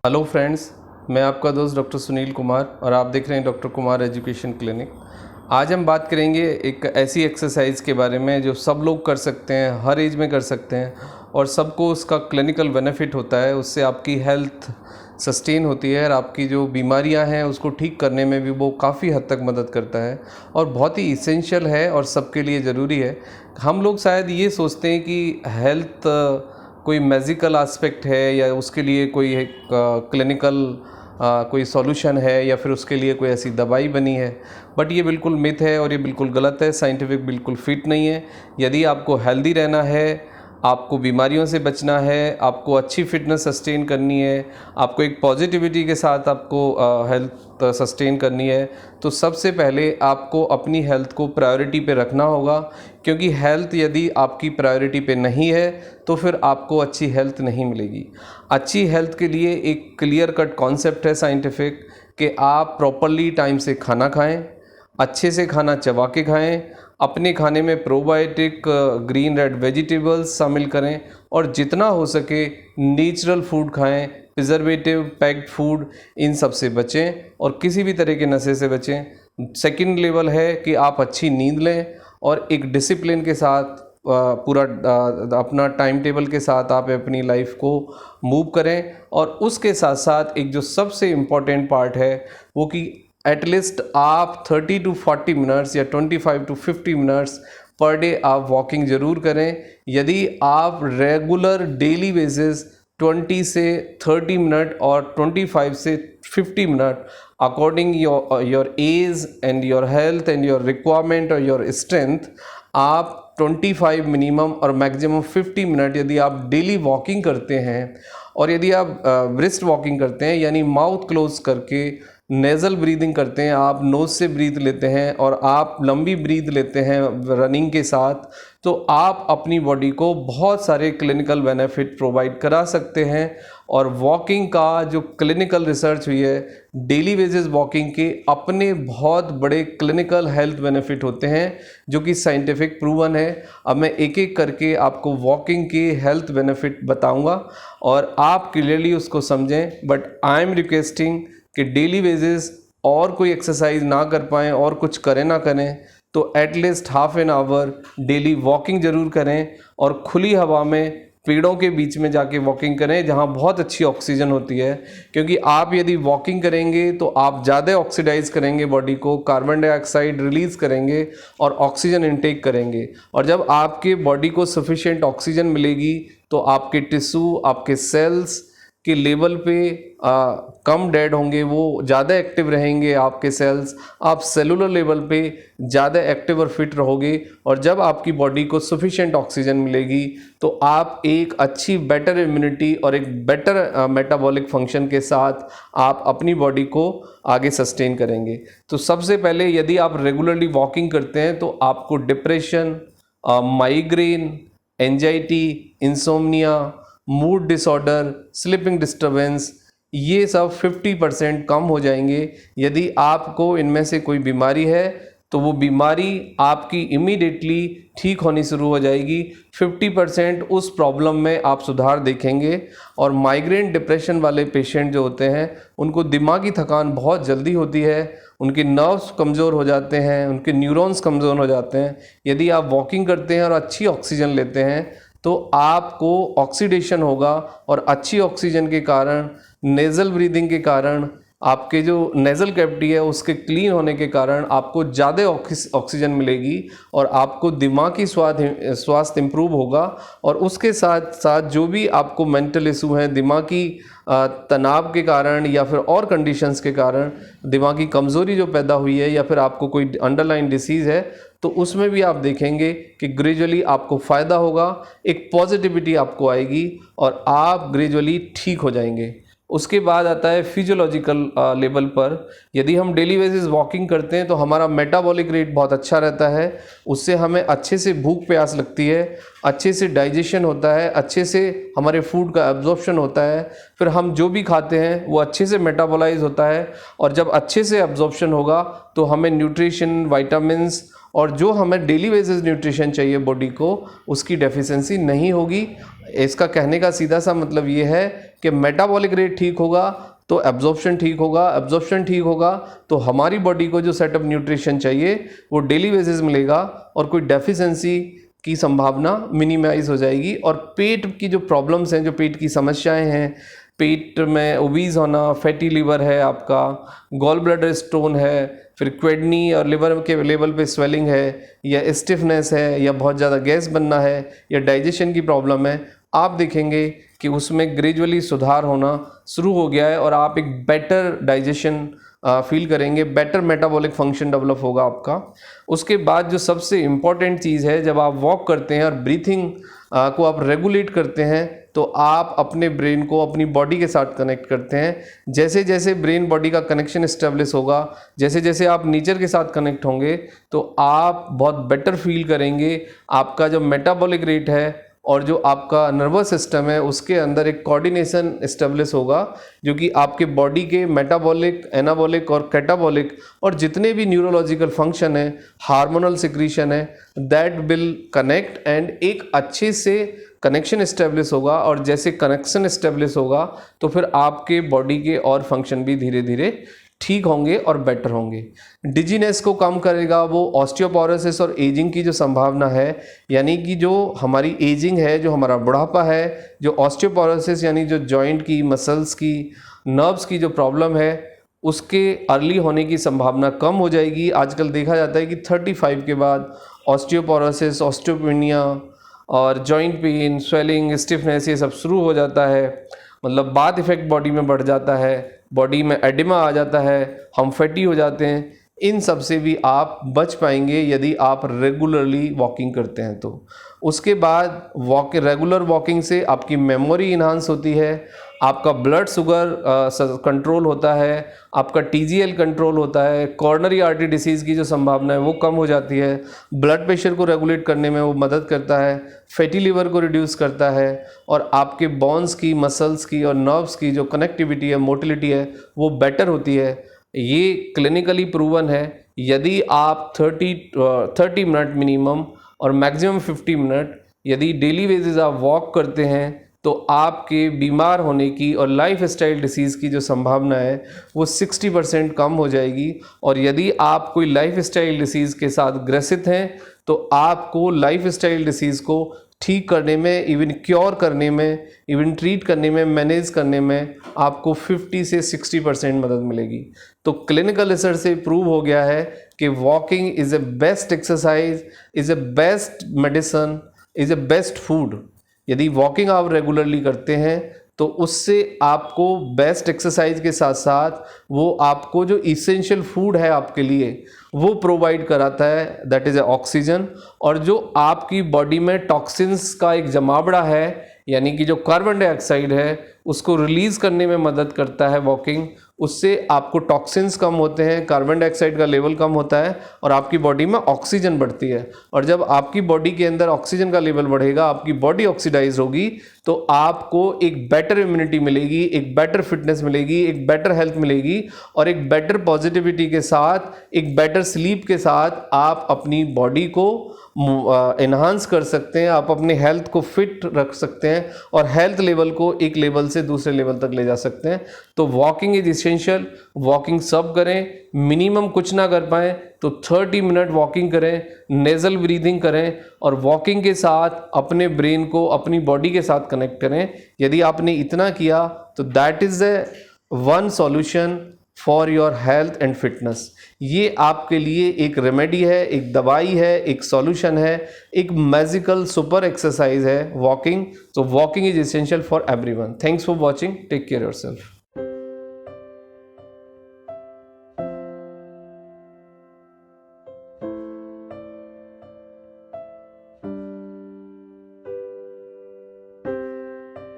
Hello friends, मैं आपका दोस्त डॉक्टर सुनील कुमार और आप देख रहे हैं डॉक्टर कुमार एजुकेशन क्लिनिक। आज हम बात करेंगे एक ऐसी एक्सरसाइज के बारे में जो सब लोग कर सकते हैं, हर एज में कर सकते हैं और सबको उसका क्लिनिकल बेनिफिट होता है। उससे आपकी हेल्थ सस्टेन होती है और आपकी जो बीमारियां हैं उसको ठीक करने में भी वो काफ़ी हद तक मदद करता है और बहुत ही इसेंशियल है और सबके लिए ज़रूरी है। हम लोग शायद ये सोचते हैं कि हेल्थ कोई मैजिकल एस्पेक्ट है या उसके लिए कोई एक क्लिनिकल कोई सॉल्यूशन है या फिर उसके लिए कोई ऐसी दवाई बनी है, बट ये बिल्कुल मिथ है और ये बिल्कुल गलत है। साइंटिफिक बिल्कुल फिट नहीं है। यदि आपको हेल्दी रहना है, आपको बीमारियों से बचना है, आपको अच्छी फिटनेस सस्टेन करनी है, आपको एक पॉजिटिविटी के साथ आपको हेल्थ सस्टेन करनी है, तो सबसे पहले आपको अपनी हेल्थ को प्रायोरिटी पे रखना होगा। क्योंकि हेल्थ यदि आपकी प्रायोरिटी पे नहीं है तो फिर आपको अच्छी हेल्थ नहीं मिलेगी। अच्छी हेल्थ के लिए एक क्लियर कट कॉन्सेप्ट है साइंटिफिक कि आप प्रॉपरली टाइम से खाना खाएं, अच्छे से खाना चबा के खाएं, अपने खाने में प्रोबायोटिक ग्रीन रेड वेजिटेबल्स शामिल करें और जितना हो सके नेचुरल फूड खाएं, प्रिजर्वेटिव पैक्ड फूड इन सब से बचें और किसी भी तरह के नशे से बचें। सेकंड लेवल है कि आप अच्छी नींद लें और एक डिसिप्लिन के साथ पूरा अपना टाइम टेबल के साथ आप अपनी लाइफ को मूव करें। और उसके साथ साथ एक जो सबसे इम्पॉर्टेंट पार्ट है वो कि एटलीस्ट आप 30 to 40 मिनट्स या 25 to 50 मिनट्स पर डे आप वॉकिंग ज़रूर करें। यदि आप रेगुलर डेली बेसिस 20 से 30 मिनट और 25 से 50 minute according your age and your health and your requirement और योर स्ट्रेंथ आप 25 मिनिमम और मैक्सिमम 50 मिनट यदि आप डेली वॉकिंग करते हैं और यदि आप ब्रिस्क वॉकिंग करते हैं यानी माउथ क्लोज करके नेज़ल ब्रीदिंग करते हैं, आप नोज़ से ब्रीथ लेते हैं और आप लंबी ब्रीथ लेते हैं रनिंग के साथ, तो आप अपनी बॉडी को बहुत सारे क्लिनिकल बेनिफिट प्रोवाइड करा सकते हैं। और वॉकिंग का जो क्लिनिकल रिसर्च हुई है, डेली बेसिस वॉकिंग के अपने बहुत बड़े क्लिनिकल हेल्थ बेनिफिट होते हैं जो कि साइंटिफिक प्रूवन है। अब मैं एक एक करके आपको वॉकिंग के हेल्थ बेनिफिट बताऊंगा और आप क्लियरली उसको समझें। बट आई एम रिक्वेस्टिंग कि डेली बेसिस और कोई एक्सरसाइज ना कर पाएँ और कुछ करें ना करें तो at least half an hour daily walking ज़रूर करें और खुली हवा में पेड़ों के बीच में जाके वॉकिंग करें जहां बहुत अच्छी ऑक्सीजन होती है। क्योंकि आप यदि वॉकिंग करेंगे तो आप ज़्यादा ऑक्सीडाइज करेंगे बॉडी को, कार्बन डाइऑक्साइड रिलीज़ करेंगे और ऑक्सीजन इनटेक करेंगे। और जब आपके बॉडी को सफिशिएंट ऑक्सीजन मिलेगी तो आपके टिश्यू, आपके सेल्स के लेवल पे कम डेड होंगे, वो ज़्यादा एक्टिव रहेंगे आपके सेल्स, आप सेलुलर लेवल पे ज़्यादा एक्टिव और फिट रहोगे। और जब आपकी बॉडी को सफिशिएंट ऑक्सीजन मिलेगी तो आप एक अच्छी बेटर इम्यूनिटी और एक बेटर मेटाबॉलिक फंक्शन के साथ आप अपनी बॉडी को आगे सस्टेन करेंगे। तो सबसे पहले यदि आप रेगुलरली वॉकिंग करते हैं तो आपको depression, migraine, anxiety, insomnia, mood disorder, sleeping disturbance, ये सब 50% कम हो जाएंगे। यदि आपको इनमें से कोई बीमारी है तो वो बीमारी आपकी इमीडिएटली ठीक होनी शुरू हो जाएगी। 50% उस प्रॉब्लम में आप सुधार देखेंगे। और माइग्रेन डिप्रेशन वाले पेशेंट जो होते हैं उनको दिमागी थकान बहुत जल्दी होती है, उनके नर्व्स कमज़ोर हो जाते हैं, उनके न्यूरॉन्स कमज़ोर हो जाते हैं। यदि आप वॉकिंग करते हैं और अच्छी ऑक्सीजन लेते हैं तो आपको ऑक्सीडेशन होगा और अच्छी ऑक्सीजन के कारण, नेज़ल ब्रीदिंग के कारण, आपके जो नेज़ल कैविटी है उसके क्लीन होने के कारण आपको ज़्यादा ऑक्सीजन मिलेगी और आपको दिमागी स्वास्थ्य इम्प्रूव होगा। और उसके साथ साथ जो भी आपको मेंटल इशू हैं, दिमागी तनाव के कारण या फिर और कंडीशंस के कारण दिमागी कमज़ोरी जो पैदा हुई है या फिर आपको कोई अंडरलाइन डिसीज़ है, तो उसमें भी आप देखेंगे कि ग्रेजुअली आपको फ़ायदा होगा, एक पॉजिटिविटी आपको आएगी और आप ग्रेजुअली ठीक हो जाएंगे। उसके बाद आता है फिजियोलॉजिकल लेवल पर। यदि हम डेली बेसिस वॉकिंग करते हैं तो हमारा मेटाबॉलिक रेट बहुत अच्छा रहता है, उससे हमें अच्छे से भूख प्यास लगती है, अच्छे से डाइजेशन होता है, अच्छे से हमारे फूड का एब्जॉर्प्शन होता है, फिर हम जो भी खाते हैं वो अच्छे से मेटाबॉलाइज होता है। और जब अच्छे से एब्जॉर्प्शन होगा तो हमें न्यूट्रिशन, विटामिन्स और जो हमें डेली बेसिस न्यूट्रिशन चाहिए बॉडी को, उसकी डेफिशिएंसी नहीं होगी। इसका कहने का सीधा सा मतलब ये है कि मेटाबॉलिक रेट ठीक होगा तो एब्जॉर्प्शन ठीक होगा, एब्जॉर्प्शन ठीक होगा तो हमारी बॉडी को जो सेट ऑफ न्यूट्रिशन चाहिए वो डेली बेसिस मिलेगा और कोई डेफिशिएंसी की संभावना मिनिमाइज हो जाएगी। और पेट की जो प्रॉब्लम्स हैं, जो पेट की समस्याएं हैं, पेट में ओबीज होना, फैटी लीवर है आपका, गॉल ब्लैडर स्टोन है, फिर किडनी और लिवर के लेवल पे स्वेलिंग है, या स्टिफनेस है, या बहुत ज़्यादा गैस बनना है, या डाइजेशन की प्रॉब्लम है, आप देखेंगे कि उसमें ग्रेजुअली सुधार होना शुरू हो गया है और आप एक बेटर डाइजेशन फील करेंगे, बेटर मेटाबॉलिक फंक्शन डेवलप होगा आपका। उसके बाद जो सबसे इम्पॉर्टेंट चीज़ है, जब आप वॉक करते हैं और ब्रीथिंग को आप रेगुलेट करते हैं तो आप अपने ब्रेन को अपनी बॉडी के साथ कनेक्ट करते हैं। जैसे जैसे ब्रेन बॉडी का कनेक्शन इस्टेब्लिश होगा, जैसे जैसे आप नेचर के साथ कनेक्ट होंगे तो आप बहुत बेटर फील करेंगे। आपका जो मेटाबॉलिक रेट है और जो आपका नर्वस सिस्टम है उसके अंदर एक कोऑर्डिनेशन इस्टेब्लिश होगा, जो कि आपके बॉडी के मेटाबॉलिक, एनाबॉलिक और कैटाबॉलिक और जितने भी न्यूरोलॉजिकल फंक्शन है, हार्मोनल सिक्रीशन है, दैट विल कनेक्ट एंड एक अच्छे से कनेक्शन इस्टेब्लिश होगा। और जैसे कनेक्शन इस्टेब्लिश होगा तो फिर आपके बॉडी के और फंक्शन भी धीरे धीरे ठीक होंगे और बेटर होंगे। डिजीनेस को कम करेगा वो, ऑस्टियोपोरोसिस और एजिंग की जो संभावना है, यानी कि जो हमारी एजिंग है, जो हमारा बुढ़ापा है, जो ऑस्टियोपोरोसिस यानी जो जॉइंट की, मसल्स की, नर्व्स की जो प्रॉब्लम है, उसके अर्ली होने की संभावना कम हो जाएगी। आजकल देखा जाता है कि 35 के बाद ऑस्टियोपोरोसिस, ऑस्टियोपेनिया और जॉइंट पेन, स्वेलिंग, स्टिफनेस ये सब शुरू हो जाता है। मतलब बाद इफेक्ट बॉडी में बढ़ जाता है, बॉडी में एडिमा आ जाता है, हम फैटी हो जाते हैं। इन सब से भी आप बच पाएंगे यदि आप रेगुलरली वॉकिंग करते हैं तो। उसके बाद रेगुलर वॉकिंग से आपकी मेमोरी इन्हांस होती है, आपका ब्लड शुगर कंट्रोल होता है, आपका TGL कंट्रोल होता है, कॉर्नरी आर्टरी डिसीज़ की जो संभावना है वो कम हो जाती है, ब्लड प्रेशर को रेगुलेट करने में वो मदद करता है, फैटी लीवर को रिड्यूस करता है और आपके बोन्स की, मसल्स की और नर्व्स की जो कनेक्टिविटी है, मोटिलिटी है, वो बेटर होती है। ये क्लिनिकली प्रूवन है। यदि आप 30 मिनट मिनिमम और मैक्सिमम 50 मिनट यदि डेली बेसिस आप वॉक करते हैं तो आपके बीमार होने की और लाइफ स्टाइल डिसीज़ की जो संभावना है वो 60% कम हो जाएगी। और यदि आप कोई लाइफ स्टाइल डिसीज़ के साथ ग्रसित हैं तो आपको लाइफ स्टाइल डिसीज़ को ठीक करने में, इवन क्योर करने में, इवन ट्रीट करने में, मैनेज करने में आपको 50 से 60% मदद मिलेगी। तो क्लिनिकल रिसर्च से प्रूव हो गया है कि walking is a best exercise, is a best medicine, is a best food. यदि वॉकिंग आप रेगुलरली करते हैं तो उससे आपको बेस्ट एक्सरसाइज के साथ साथ वो आपको जो इसेंशियल फूड है आपके लिए वो प्रोवाइड कराता है, दैट इज़ ऑक्सीजन। और जो आपकी बॉडी में टॉक्सिन्स का एक जमावड़ा है, यानी कि जो कार्बन डाइऑक्साइड है, उसको रिलीज़ करने में मदद करता है वॉकिंग। उससे आपको टॉक्सिन्स कम होते हैं, कार्बन डाइऑक्साइड का लेवल कम होता है और आपकी बॉडी में ऑक्सीजन बढ़ती है। और जब आपकी बॉडी के अंदर ऑक्सीजन का लेवल बढ़ेगा, आपकी बॉडी ऑक्सीडाइज होगी तो आपको एक बेटर इम्यूनिटी मिलेगी, एक बेटर फिटनेस मिलेगी, एक बेटर हेल्थ मिलेगी और एक बेटर पॉजिटिविटी के साथ, एक बेटर स्लीप के साथ आप अपनी बॉडी को एनहांस कर सकते हैं, आप अपने हेल्थ को फिट रख सकते हैं और हेल्थ लेवल को एक लेवल से दूसरे लेवल तक ले जा सकते हैं। तो वॉकिंग इज इसेंशियल। वॉकिंग सब करें, मिनिमम कुछ ना कर पाएँ तो 30 मिनट वॉकिंग करें, नेज़ल ब्रीदिंग करें और वॉकिंग के साथ अपने ब्रेन को अपनी बॉडी के साथ कनेक्ट करें। यदि आपने इतना किया तो that is a one solution for your health and fitness. ये आपके लिए एक रेमेडी है, एक दवाई है, एक सॉल्यूशन है, एक मैजिकल सुपर एक्सरसाइज है वॉकिंग। तो walking is essential for everyone. Thanks for watching, take care yourself.